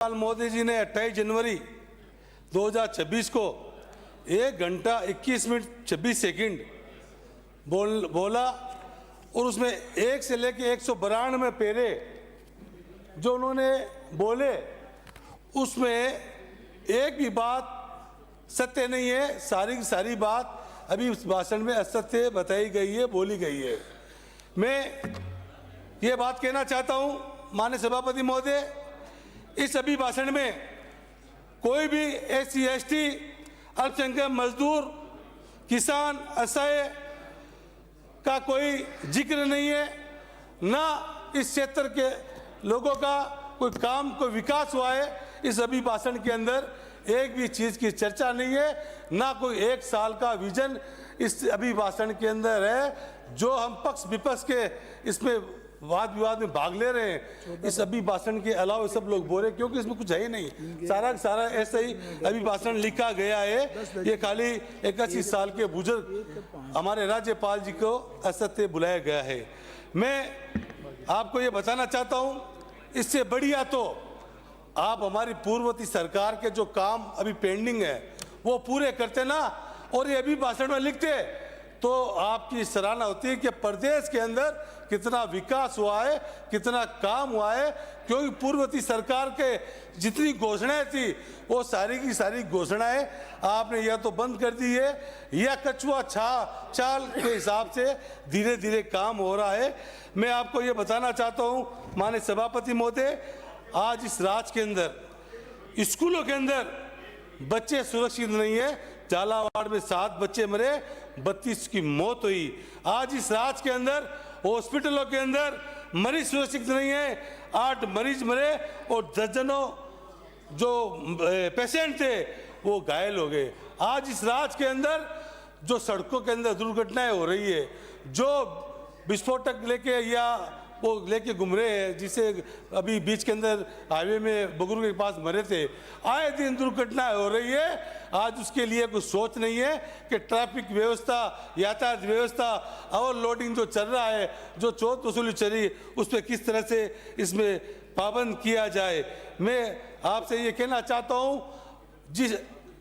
मोदी जी ने 28 जनवरी 2026 को 1 घंटा 21 मिनट 26 सेकंड बोला और उसमें 1 से लेके 192 पेरे जो उन्होंने बोले उसमें एक भी बात सत्य नहीं है। सारी की सारी बात अभी उस भाषण में असत्य बताई गई है, बोली गई है। मैं ये बात कहना चाहता हूँ माननीय सभापति महोदय, इस अभिभाषण में कोई भी SC ST अल्पसंख्यक मजदूर किसान असहाय का कोई जिक्र नहीं है, ना इस क्षेत्र के लोगों का कोई काम कोई विकास हुआ है। इस अभिभाषण के अंदर एक भी चीज़ की चर्चा नहीं है, ना कोई 1 साल का विजन इस अभिभाषण के अंदर है। जो हम पक्ष विपक्ष के इसमें वाद विवाद में भाग ले रहे हैं, इस अभिभाषण के अलावा सब लोग बोल रहे क्योंकि इसमें कुछ है ही नहीं। सारा सारा ऐसा ही अभिभाषण लिखा गया है। ये खाली 81 साल के बुजुर्ग हमारे राज्यपाल जी को असत्य बुलाया गया है। मैं आपको ये बताना चाहता हूँ, इससे बढ़िया तो आप हमारी पूर्ववर्ती सरकार के जो काम अभी पेंडिंग है वो पूरे करते ना, और ये अभिभाषण में लिखते तो आपकी सराहना होती है कि प्रदेश के अंदर कितना विकास हुआ है, कितना काम हुआ है। क्योंकि पूर्ववर्ती सरकार के जितनी घोषणाएं थी वो सारी की सारी घोषणाएं आपने या तो बंद कर दी है या कछुआ चाल के हिसाब से धीरे धीरे काम हो रहा है। मैं आपको ये बताना चाहता हूँ माननीय सभापति महोदय, आज इस राज्य के अंदर स्कूलों के अंदर बच्चे सुरक्षित नहीं है। झालावाड़ में 7 बच्चे मरे, 32 की मौत हुई। आज इस राज्य के अंदर हॉस्पिटलों के अंदर मरीज सुरक्षित नहीं है, 8 मरीज मरे और दर्जनों जो पेशेंट थे वो घायल हो गए। आज इस राज्य के अंदर जो सड़कों के अंदर दुर्घटनाएं हो रही है, जो विस्फोटक लेके या वो लेके घूम रहे हैं, जिसे अभी बीच के अंदर हाईवे में बगुरू के पास मरे थे, आए दिन दुर्घटनाएं हो रही है। आज उसके लिए कुछ सोच नहीं है कि ट्रैफिक व्यवस्था, यातायात व्यवस्था, ओवरलोडिंग जो चल रहा है, जो चोट वसूली चल रही, उस पर किस तरह से इसमें पाबंद किया जाए। मैं आपसे ये कहना चाहता हूँ, जिस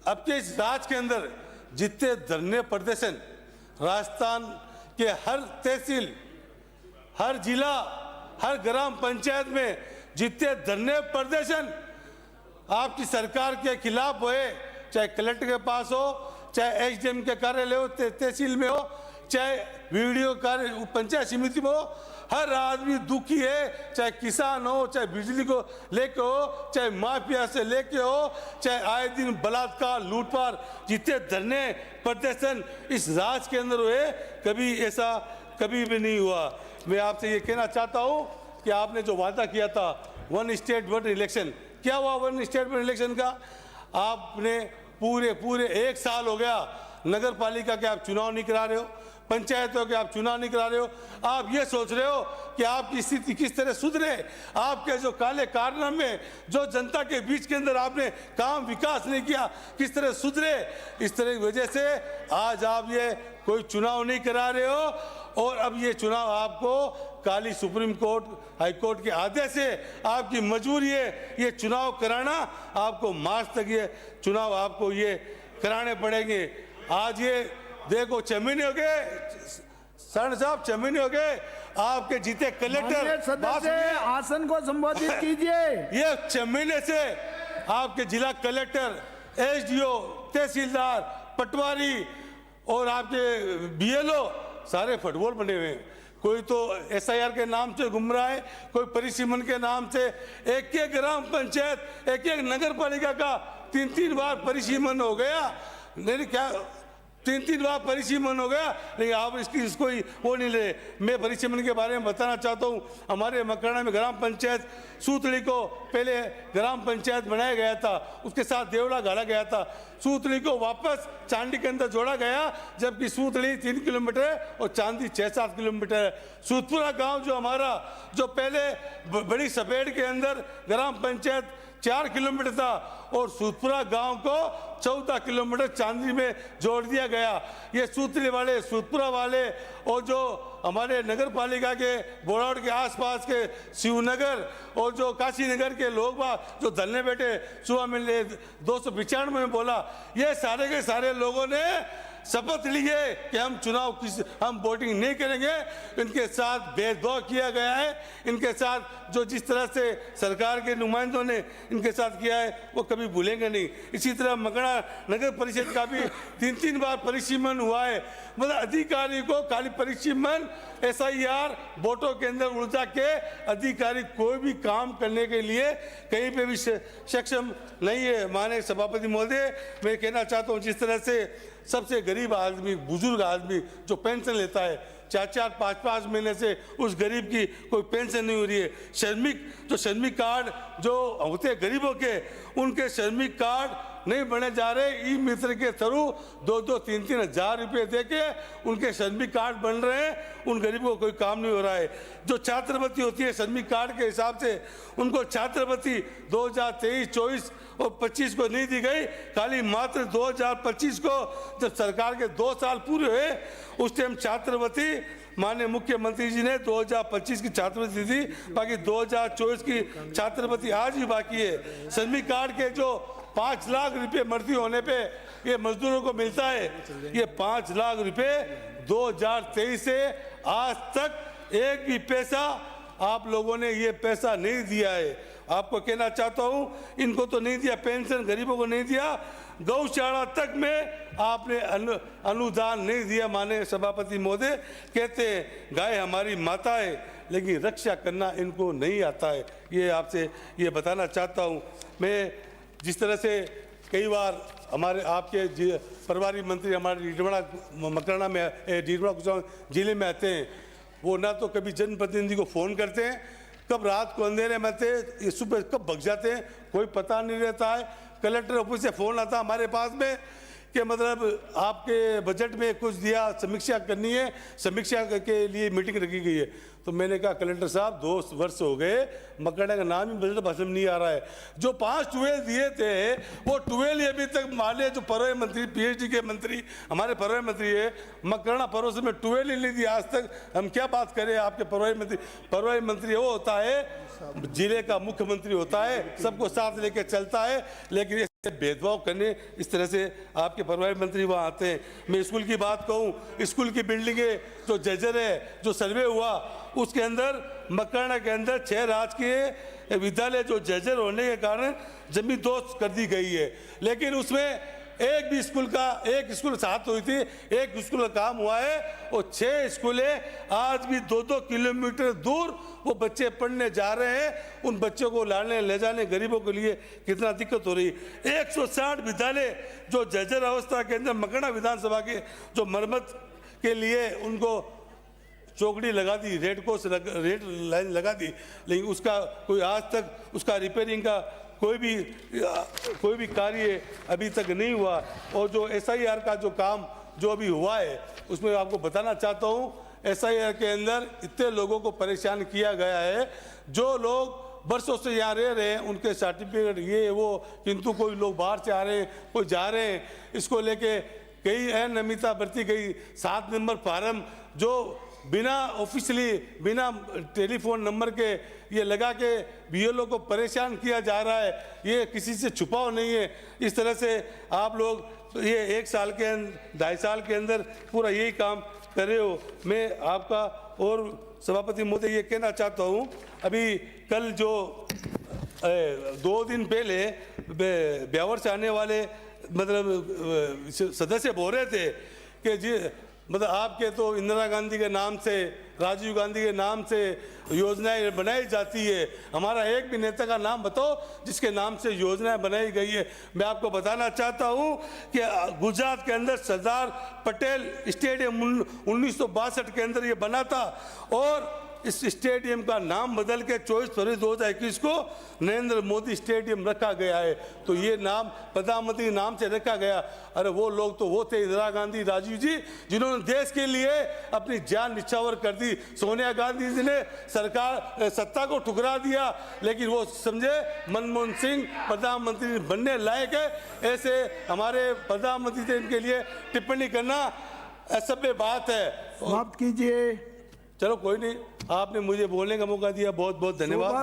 अब के इस राज्य के अंदर जितने धरने प्रदर्शन राजस्थान के हर तहसील, हर जिला, हर ग्राम पंचायत में जितने धरने प्रदर्शन आपकी सरकार के खिलाफ हुए, चाहे कलेक्टर के पास हो, चाहे SDM के कार्यालय हो, तहसील में हो, चाहे वीडियो कार्य पंचायत समिति में हो, हर आदमी दुखी है। चाहे किसान हो, चाहे बिजली को लेके हो, चाहे माफिया से लेके हो, चाहे आए दिन बलात्कार लूटपाट, जितने धरने प्रदर्शन इस राज्य के अंदर हुए, कभी ऐसा कभी भी नहीं हुआ। मैं आपसे ये कहना चाहता हूँ कि आपने जो वादा किया था 1 स्टेट 1 इलेक्शन, क्या हुआ 1 स्टेट 1 इलेक्शन का? आपने पूरे 1 साल हो गया नगर पालिका के आप चुनाव नहीं करा रहे हो, पंचायतों के आप चुनाव नहीं करा रहे हो। आप ये सोच रहे हो कि आपकी स्थिति किस तरह सुधरे, आपके जो काले कारनामे, जो जनता के बीच के अंदर आपने काम विकास नहीं किया, किस तरह सुधरे। इस तरह की वजह से आज आप ये कोई चुनाव नहीं करा रहे हो, और अब ये चुनाव आपको काली सुप्रीम कोर्ट हाई कोर्ट के आदेश से आपकी मजबूरी है ये चुनाव कराना। आपको मार्च तक ये चुनाव आपको ये कराने पड़ेंगे। आज ये देखो 6 महीने हो गए, सर साहब 6 महीने हो गए आपके जीते कलेक्टर, आसन को संबोधित कीजिए। ये 6 महीने से आपके जिला कलेक्टर, SDO, तहसीलदार, पटवारी और आपके BLO सारे फुटबॉल बने हुए हैं। कोई तो SIR के नाम से घूम रहा है, कोई परिसीमन के नाम से। एक ग्राम पंचायत, एक नगर पालिका का 3 बार परिसीमन हो गया। नहीं क्या 3 बार परिसीमन हो गया, लेकिन आप इसको ही वो नहीं ले। मैं परिसीमन के बारे में बताना चाहता हूँ। हमारे मकराना में ग्राम पंचायत सूतड़ी को पहले ग्राम पंचायत बनाया गया था, उसके साथ देवड़ा गाड़ा गया था। सूतड़ी को वापस चांदी के अंदर जोड़ा गया, जबकि सूतड़ी 3 किलोमीटर और चांदी 6-7 किलोमीटर है। सूतपुरा गांव जो हमारा, जो पहले बड़ी सफेद के अंदर ग्राम पंचायत 4 किलोमीटर था, और सूतपुरा गांव को 14 किलोमीटर चांदी में जोड़ दिया गया। ये सूतड़ी वाले, सूतपुरा वाले और जो हमारे नगर पालिका के बोरावट के आसपास के शिवनगर और जो काशी नगर के लोग जो धरने बैठे सुबह मिलने 295 में बोला, ये सारे के सारे लोगों ने शपथ लिए कि हम वोटिंग नहीं करेंगे। इनके साथ भेदभाव किया गया है, इनके साथ जो जिस तरह से सरकार के नुमाइंदों ने इनके साथ किया है वो कभी भूलेंगे नहीं। इसी तरह मकड़ा नगर परिषद का भी 3 बार परिसीमन हुआ है। मतलब अधिकारी को खाली परिसीमन SIR वोटों के अंदर उलझा के अधिकारी कोई भी काम करने के लिए कहीं पे भी सक्षम नहीं है। माननीय सभापति महोदय, मैं कहना चाहता हूँ जिस तरह से सबसे गरीब आदमी, बुजुर्ग आदमी जो पेंशन लेता है 4-4, 5-5 महीने से उस गरीब की कोई पेंशन नहीं हो रही है। श्रमिक कार्ड जो होते हैं गरीबों के, उनके श्रमिक कार्ड नहीं बने जा रहे। ई मित्र के थ्रू 2-2, 3-3 हज़ार रुपये दे के उनके श्रमिक कार्ड बन रहे हैं, उन गरीबों को कोई काम नहीं हो रहा है। जो छात्रवृत्ति होती है श्रमिक कार्ड के हिसाब से, उनको छात्रवृत्ति 2023, 24 और 25 को नहीं दी गई। खाली मात्र 2025 को जब सरकार के 2 साल पूरे हुए उस टाइम छात्रवृत्ति माननीय मुख्यमंत्री जी ने 2025 की छात्रवृत्ति दी, बाकी 2024 की छात्रवृत्ति आज भी बाकी है। श्रमिक कार्ड के जो 5 लाख रुपए मृत्यु होने पे ये मजदूरों को मिलता है, ये 5 लाख रुपए 2023 से आज तक एक भी पैसा आप लोगों ने ये पैसा नहीं दिया है। आपको कहना चाहता हूँ, इनको तो नहीं दिया, पेंशन गरीबों को नहीं दिया, गौशाला तक में आपने अनुदान नहीं दिया। माननीय सभापति महोदय कहते हैं गाय हमारी माता है, लेकिन रक्षा करना इनको नहीं आता है। ये आपसे ये बताना चाहता हूँ। मैं जिस तरह से कई बार हमारे आपके प्रभारी मंत्री हमारे मकराना में डीडवाड़ा जिले में आते हैं, वो ना तो कभी जनप्रतिनिधि को फ़ोन करते हैं, कब रात को अंधेरे में आते हैं, सुबह कब भग जाते हैं, कोई पता नहीं रहता है। कलेक्टर ऑफिस से फ़ोन आता हमारे पास में कि मतलब आपके बजट में कुछ दिया, समीक्षा करनी है, समीक्षा के लिए मीटिंग रखी गई है। तो मैंने कहा कलेक्टर साहब 2 वर्ष हो गए, मकड़ा का नाम ही बजट भाषण में नहीं आ रहा है। जो 5 ट्यूबवेल दिए थे वो ट्यूबवेल अभी तक माले जो पर्यावरण मंत्री PhD के मंत्री हमारे पर्यावरण मंत्री है, मकराना पड़ोस में ट्यूबवेल ही नहीं दिया आज तक। हम क्या बात करें, आपके पर्यावरण मंत्री वो होता है जिले का मुख्यमंत्री होता है, सबको साथ लेके चलता है, लेकिन भेदभाव करने इस तरह से आपके पर्यावरण मंत्री वहाँ आते हैं। मैं स्कूल की बात कहूँ, स्कूल की बिल्डिंगें जो जर्जर है, जो सर्वे हुआ उसके अंदर मकराना के अंदर 6 राजकीय विद्यालय जो जर्जर होने के कारण जमीन दोस्त कर दी गई है, लेकिन उसमें एक भी स्कूल साथ हुई थी, एक स्कूल का काम हुआ है और 6 स्कूलें आज भी 2-2 किलोमीटर दूर वो बच्चे पढ़ने जा रहे हैं। उन बच्चों को लाने ले जाने गरीबों के लिए कितना दिक्कत हो रही है। 160 विद्यालय जो जर्जर अवस्था के अंदर मकराना विधानसभा के जो मरम्मत के लिए उनको चौकड़ी लगा दी, रेड लाइन लगा दी, लेकिन उसका कोई आज तक उसका रिपेयरिंग का कोई भी कार्य अभी तक नहीं हुआ। और जो SIR का जो काम जो अभी हुआ है उसमें आपको बताना चाहता हूँ, SIR के अंदर इतने लोगों को परेशान किया गया है, जो लोग वर्षों से यहाँ रह रहे हैं उनके सर्टिफिकेट ये वो, किंतु कोई लोग बाहर से आ रहे हैं, कोई जा रहे हैं। इसको लेके कई अनियमितता बरती गई। 7 नंबर फार्म जो बिना ऑफिशियली बिना टेलीफोन नंबर के ये लगा के BLO को परेशान किया जा रहा है, ये किसी से छुपाव नहीं है। इस तरह से आप लोग ये 1 साल के 2.5 साल के अंदर पूरा यही काम कर रहे हो। मैं आपका और सभापति महोदय ये कहना चाहता हूँ, अभी कल जो 2 दिन पहले ब्यावर से आने वाले मतलब सदस्य बोल रहे थे कि जी मतलब आपके तो इंदिरा गांधी के नाम से, राजीव गांधी के नाम से योजनाएं बनाई जाती है, हमारा एक भी नेता का नाम बताओ जिसके नाम से योजनाएं बनाई गई है। मैं आपको बताना चाहता हूं कि गुजरात के अंदर सरदार पटेल स्टेडियम 1962 के अंदर ये बना था और इस स्टेडियम का नाम बदल के 24 फरवरी 2021 को नरेंद्र मोदी स्टेडियम रखा गया है। तो ये नाम प्रधानमंत्री नाम से रखा गया। अरे वो लोग तो वो थे इंदिरा गांधी, राजीव जी, जिन्होंने देश के लिए अपनी जान निछावर कर दी। सोनिया गांधी जी ने सत्ता को ठुकरा दिया, लेकिन वो समझे मनमोहन सिंह प्रधानमंत्री बनने लायक है। ऐसे हमारे प्रधानमंत्री थे, इनके लिए टिप्पणी करना असभ्य बात है। समाप्त कीजिए। चलो कोई नहीं, आपने मुझे बोलने का मौका दिया, बहुत बहुत धन्यवाद।